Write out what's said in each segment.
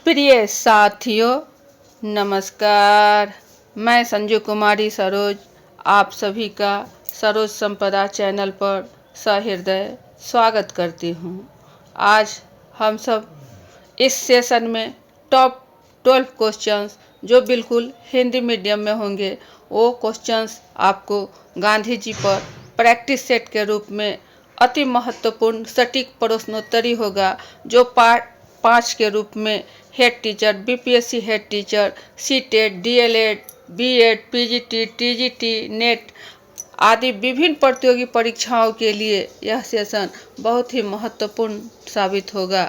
प्रिय साथियों, नमस्कार। मैं संजू कुमारी सरोज आप सभी का सरोज संपदा चैनल पर सहृदय स्वागत करती हूँ। आज हम सब इस सेशन में टॉप 12 क्वेश्चंस जो बिल्कुल हिंदी मीडियम में होंगे, वो क्वेश्चंस आपको गांधी जी पर प्रैक्टिस सेट के रूप में अति महत्वपूर्ण सटीक प्रश्नोत्तरी होगा, जो पार्ट 5 के रूप में head teacher, BPSC head teacher, CTET, DElEd, BEd, PGT, TGT, NET आदि विभिन्न प्रतियोगी परीक्षाओं के लिए यह सेशन बहुत ही महत्वपूर्ण साबित होगा।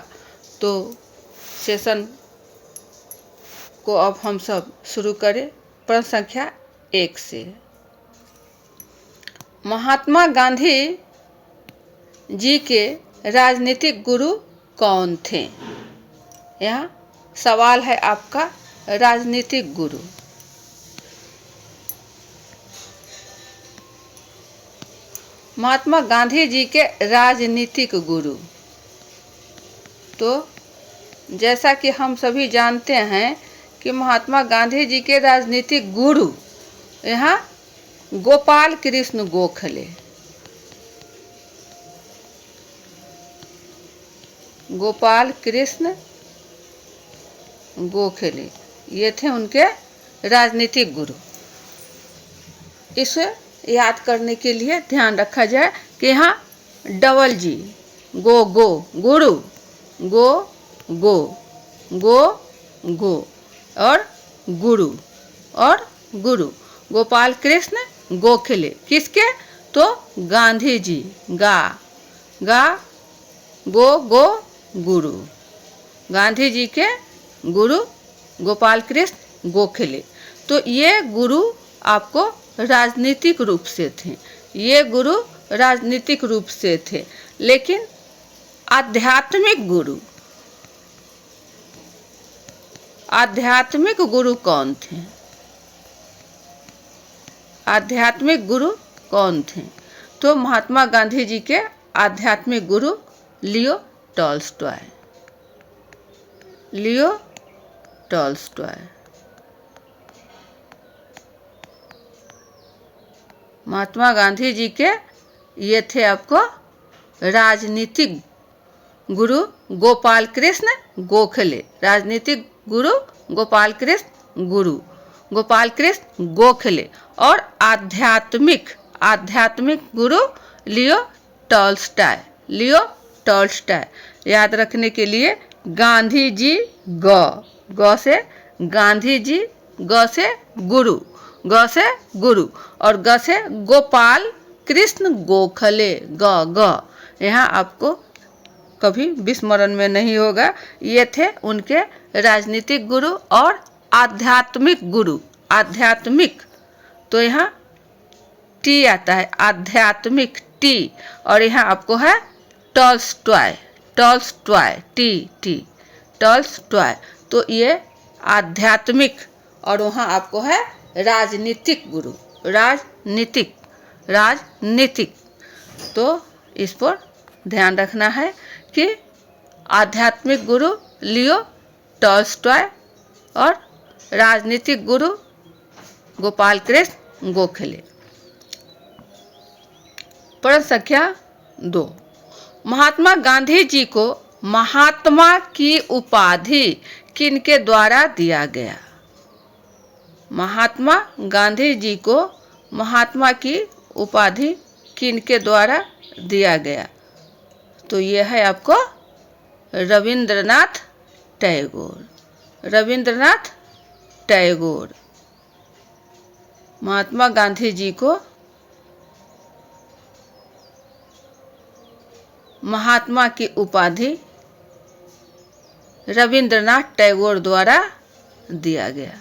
तो सेशन को अब हम सब शुरू करें। प्रश्न संख्या 1 से। महात्मा गांधी जी के राजनीतिक गुरु कौन थे? यह सवाल है आपका, राजनीतिक गुरु। महात्मा गांधी जी के राजनीतिक गुरु, तो जैसा कि हम सभी जानते हैं कि महात्मा गांधी जी के राजनीतिक गुरु यहाँ गोपाल कृष्ण गोखले, गोपाल कृष्ण गोखले, ये थे उनके राजनीतिक गुरु। इसे याद करने के लिए ध्यान रखा जाए कि यहाँ डबल जी, गो गो, गुरु, गो गो, गो गो और गुरु, और गुरु गोपाल कृष्ण गोखले किसके? तो गांधी जी, गा गा गो गो गुरु, गांधी जी के गुरु गोपाल कृष्ण गोखले। तो ये गुरु आपको राजनीतिक रूप से थे, ये गुरु राजनीतिक रूप से थे। लेकिन आध्यात्मिक गुरु, आध्यात्मिक गुरु कौन थे? आध्यात्मिक गुरु कौन थे? तो महात्मा गांधी जी के आध्यात्मिक गुरु लियो टॉल्स्टॉय, लियो टॉल्स्टॉय। महात्मा गांधी जी के ये थे आपको राजनीतिक गुरु गोपाल कृष्ण गोखले, राजनीतिक गुरु गोपाल कृष्ण गुरु गोपाल कृष्ण गोखले, और आध्यात्मिक आध्यात्मिक गुरु लियो टॉल्स्टॉय, लियो टॉल्स्टॉय। याद रखने के लिए गांधी जी ग से गांधी जी, ग से गुरु, ग से गुरु, और ग से गोपाल कृष्ण गोखले, ग यहाँ आपको कभी विस्मरण में नहीं होगा। ये थे उनके राजनीतिक गुरु और आध्यात्मिक गुरु। आध्यात्मिक तो यहाँ टी आता है, आध्यात्मिक टी, और यहाँ आपको है Tolstoy, Tolstoy, T T Tolstoy. तो ये आध्यात्मिक, और वहाँ आपको है राजनीतिक गुरु, राजनीतिक, राजनीतिक। तो इस पर ध्यान रखना है कि आध्यात्मिक गुरु लियो टॉल्स्टॉय और राजनीतिक गुरु गोपाल कृष्ण गोखले। प्रश्न संख्या 2। महात्मा गांधी जी को महात्मा की उपाधि किनके द्वारा दिया गया? महात्मा गांधी जी को महात्मा की उपाधि किनके द्वारा दिया गया? तो यह है आपको रविंद्रनाथ टैगोर, रविंद्रनाथ टैगोर। महात्मा गांधी जी को महात्मा की उपाधि रविंद्रनाथ टैगोर द्वारा दिया गया,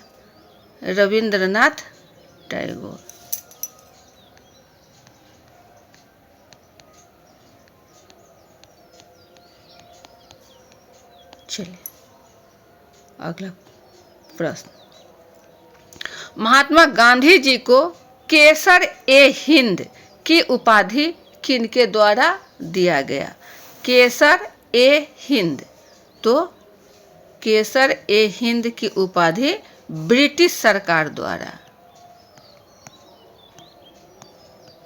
रविंद्रनाथ टैगोर। चलिए अगला प्रश्न। महात्मा गांधी जी को केसर ए हिंद की उपाधि किनके द्वारा दिया गया? केसर ए हिंद, तो केसर ए हिंद की उपाधि ब्रिटिश सरकार द्वारा,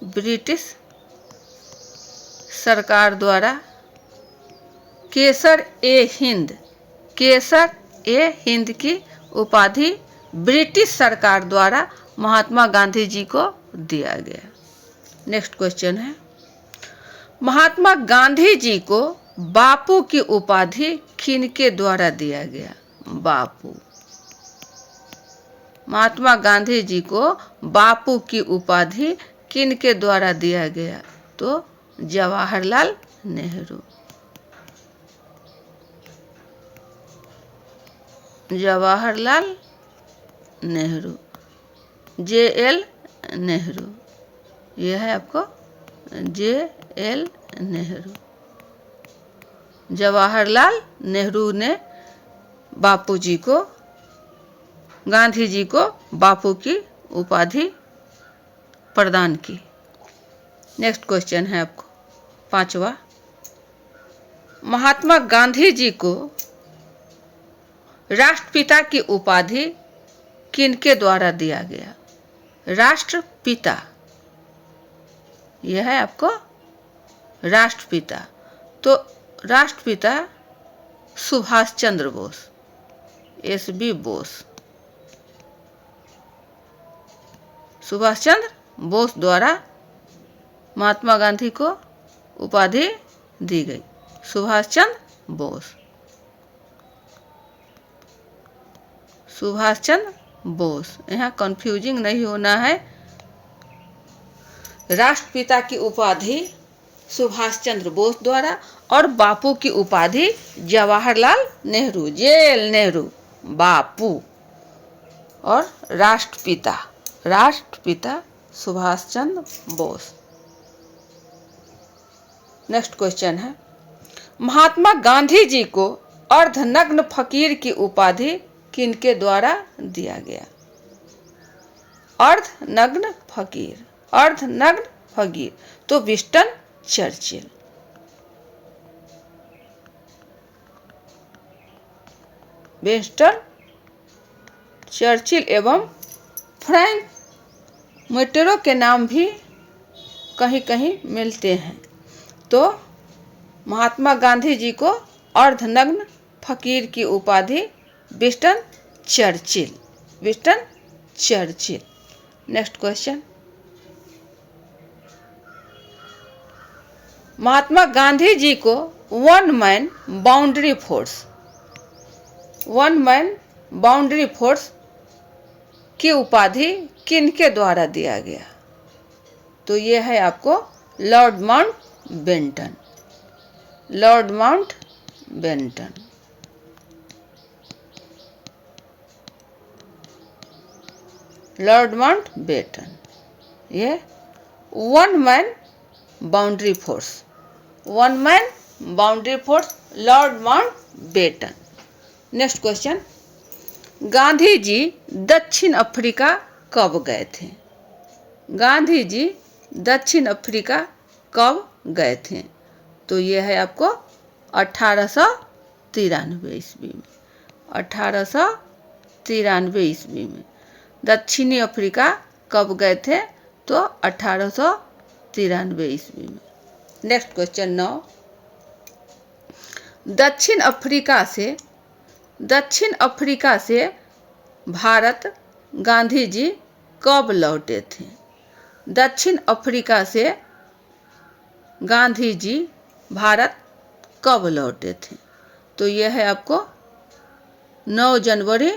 ब्रिटिश सरकार द्वारा केसर ए हिंद, केसर ए हिंद की उपाधि ब्रिटिश सरकार द्वारा महात्मा गांधी जी को दिया गया। नेक्स्ट क्वेश्चन है, महात्मा गांधी जी को बापू की उपाधि किनके द्वारा दिया गया? बापू, महात्मा गांधी जी को बापू की उपाधि किनके द्वारा दिया गया? तो जवाहरलाल नेहरू, जवाहरलाल नेहरू, JL नेहरू, यह है आपको JL नेहरू। जवाहरलाल नेहरू ने बापूजी को, गांधी जी को बापू की उपाधि प्रदान की। नेक्स्ट क्वेश्चन है आपको 5वां, महात्मा गांधी जी को राष्ट्रपिता की उपाधि किनके द्वारा दिया गया? राष्ट्रपिता, यह है आपको राष्ट्रपिता। तो राष्ट्रपिता सुभाष चंद्र बोस, SB बोस, सुभाष चंद्र बोस द्वारा महात्मा गांधी को उपाधि दी गई। सुभाष चंद्र बोस, सुभाष चंद्र बोस, यहाँ कंफ्यूजिंग नहीं होना है। राष्ट्रपिता की उपाधि सुभाष चंद्र बोस द्वारा और बापू की उपाधि जवाहरलाल नेहरू, JL नेहरू, बापू, और राष्ट्रपिता, राष्ट्रपिता सुभाष चंद्र बोस। नेक्स्ट क्वेश्चन है, महात्मा गांधी जी को अर्धनग्न फकीर की उपाधि किनके द्वारा दिया गया? अर्धनग्न फकीर, अर्धनग्न फकीर, तो विंस्टन चर्चिल, विंस्टन चर्चिल एवं फ्रैंक मोटेरो के नाम भी कहीं कहीं मिलते हैं। तो महात्मा गांधी जी को अर्धनग्न फकीर की उपाधि Winston Churchill, Winston Churchill. Next question, Mahatma Gandhi ji को one man boundary force, one man boundary force की उपाधि किनके द्वारा दिया गया? तो यह है आपको Lord Mountbatten, Lord Mountbatten, Lord Mountbatten. ये one man boundary force, one man boundary force, Lord Mountbatten. Next question, Gandhi ji दक्षिण अफ्रीका कब गए थे? गांधी जी दक्षिण अफ्रीका कब गए थे? तो यह है आपको 1893 ईस्वी में, 1893 ईस्वी में दक्षिणी अफ्रीका कब गए थे? तो 1893 ईस्वी में। नेक्स्ट क्वेश्चन 9, दक्षिण अफ्रीका से भारत गांधी जी कब लौटे थे? दक्षिण अफ्रीका से गांधी जी भारत कब लौटे थे? तो यह है आपको 9 जनवरी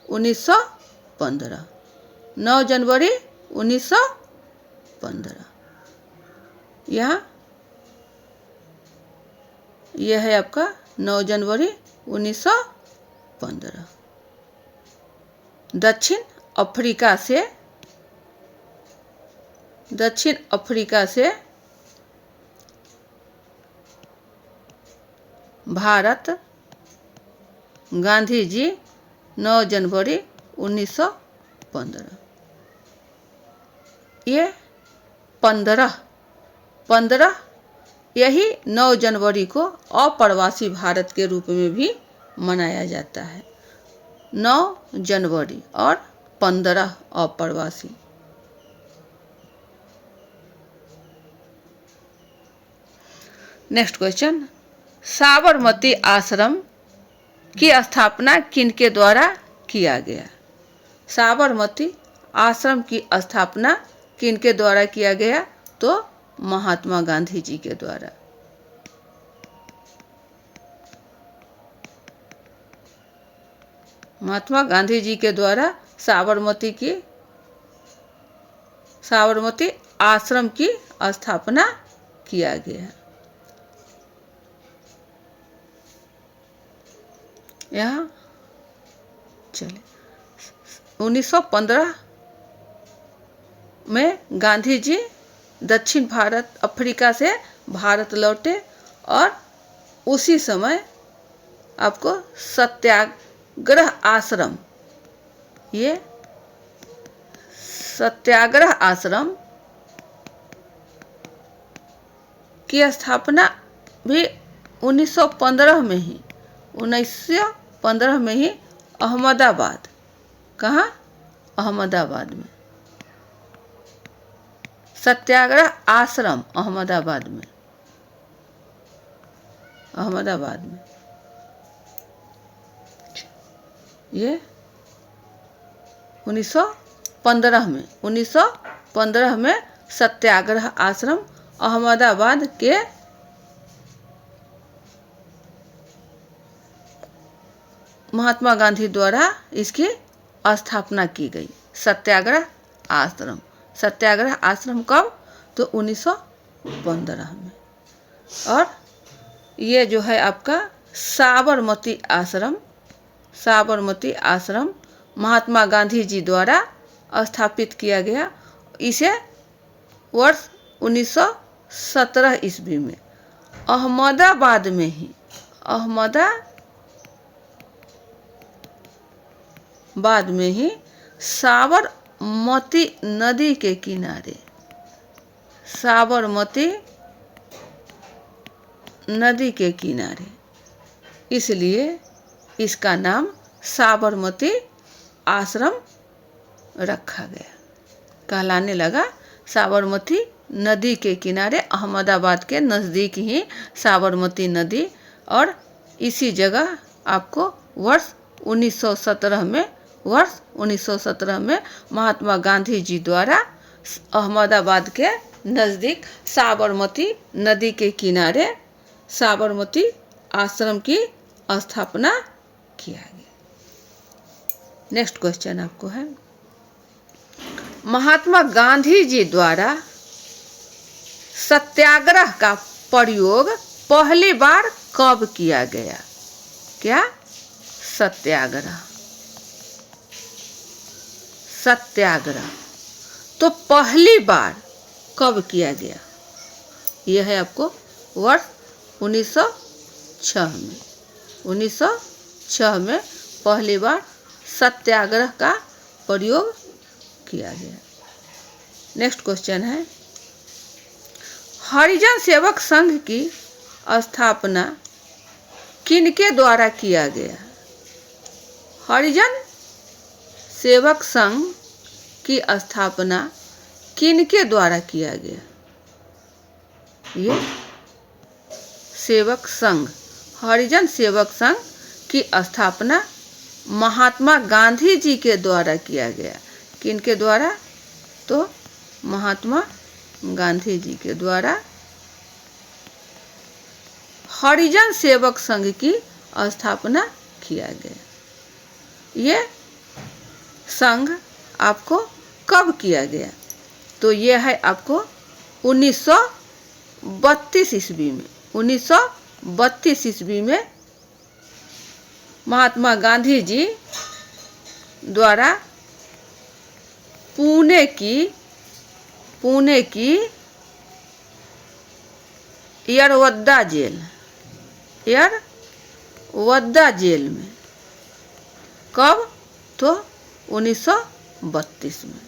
1915, 9 जनवरी 1915। यह है आपका 9 जनवरी 1915। दक्षिण अफ्रीका से भारत गांधी जी 9 जनवरी 1915। ये 15 यही 9 जनवरी को अप्रवासी भारत के रूप में भी मनाया जाता है। 9 जनवरी और 15 अप्रवासी। नेक्स्ट क्वेश्चन, साबरमती आश्रम की स्थापना किनके द्वारा किया गया? साबरमती आश्रम की स्थापना किनके द्वारा किया गया? तो महात्मा गांधी जी के द्वारा। महात्मा गांधी जी के द्वारा साबरमती आश्रम की स्थापना किया गया। यहाँ चले 1915 में गांधी जी दक्षिण अफ्रीका से भारत लौटे और उसी समय आपको सत्याग्रह आश्रम, ये सत्याग्रह आश्रम की स्थापना भी 1915 में ही अहमदाबाद, कहाँ? अहमदाबाद में सत्याग्रह आश्रम, अहमदाबाद में ये 1915 में सत्याग्रह आश्रम अहमदाबाद के महात्मा गांधी द्वारा इसकी स्थापना की गई। सत्याग्रह आश्रम कब? तो 1915 में। और ये जो है आपका साबरमती आश्रम महात्मा गांधी जी द्वारा स्थापित किया गया। इसे वर्ष 1917 ईस्वी में अहमदाबाद में ही साबरमती नदी के किनारे, इसलिए इसका नाम साबरमती आश्रम रखा गया, कहलाने लगा। साबरमती नदी के किनारे, अहमदाबाद के नज़दीक ही साबरमती नदी, और इसी जगह आपको वर्ष 1917 में महात्मा गांधी जी द्वारा अहमदाबाद के नज़दीक साबरमती नदी के किनारे साबरमती आश्रम की स्थापना किया गया। नेक्स्ट क्वेश्चन आपको है, महात्मा गांधी जी द्वारा सत्याग्रह का प्रयोग पहली बार कब किया गया? क्या? सत्याग्रह तो पहली बार कब किया गया? यह है आपको वर्ष 1906 में पहली बार सत्याग्रह का प्रयोग किया गया। नेक्स्ट क्वेश्चन है, हरिजन सेवक संघ की स्थापना किनके द्वारा किया गया? हरिजन सेवक संघ की स्थापना किनके द्वारा किया गया? ये सेवक संघ, हरिजन सेवक संघ की स्थापना महात्मा गांधी जी के द्वारा किया गया। किनके द्वारा? तो महात्मा गांधी जी के द्वारा हरिजन सेवक संघ की स्थापना किया गया। ये संघ आपको कब किया गया? तो ये है आपको 1932 ईस्वी में। 1932 ईस्वी में महात्मा गांधी जी द्वारा पुणे की यरवद्दा जेल में, कब? तो 1932 में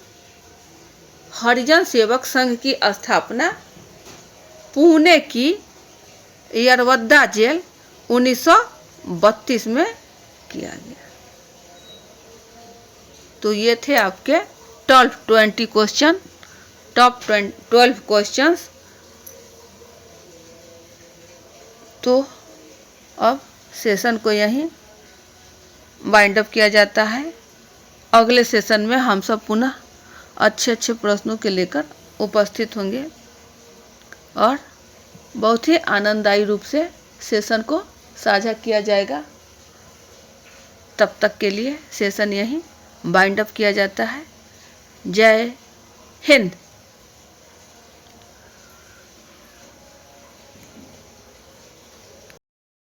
हरिजन सेवक संघ की स्थापना पुणे की यरवद्दा जेल 1932 में किया गया। तो ये थे आपके टॉप 12 क्वेश्चंस। तो अब सेशन को यहीं वाइंड अप किया जाता है। अगले सेशन में हम सब पुनः अच्छे अच्छे प्रश्नों के लेकर उपस्थित होंगे और बहुत ही आनंददायी रूप से सेशन को साझा किया जाएगा। तब तक के लिए सेशन यहीं वाइंड अप किया जाता है। जय हिंद।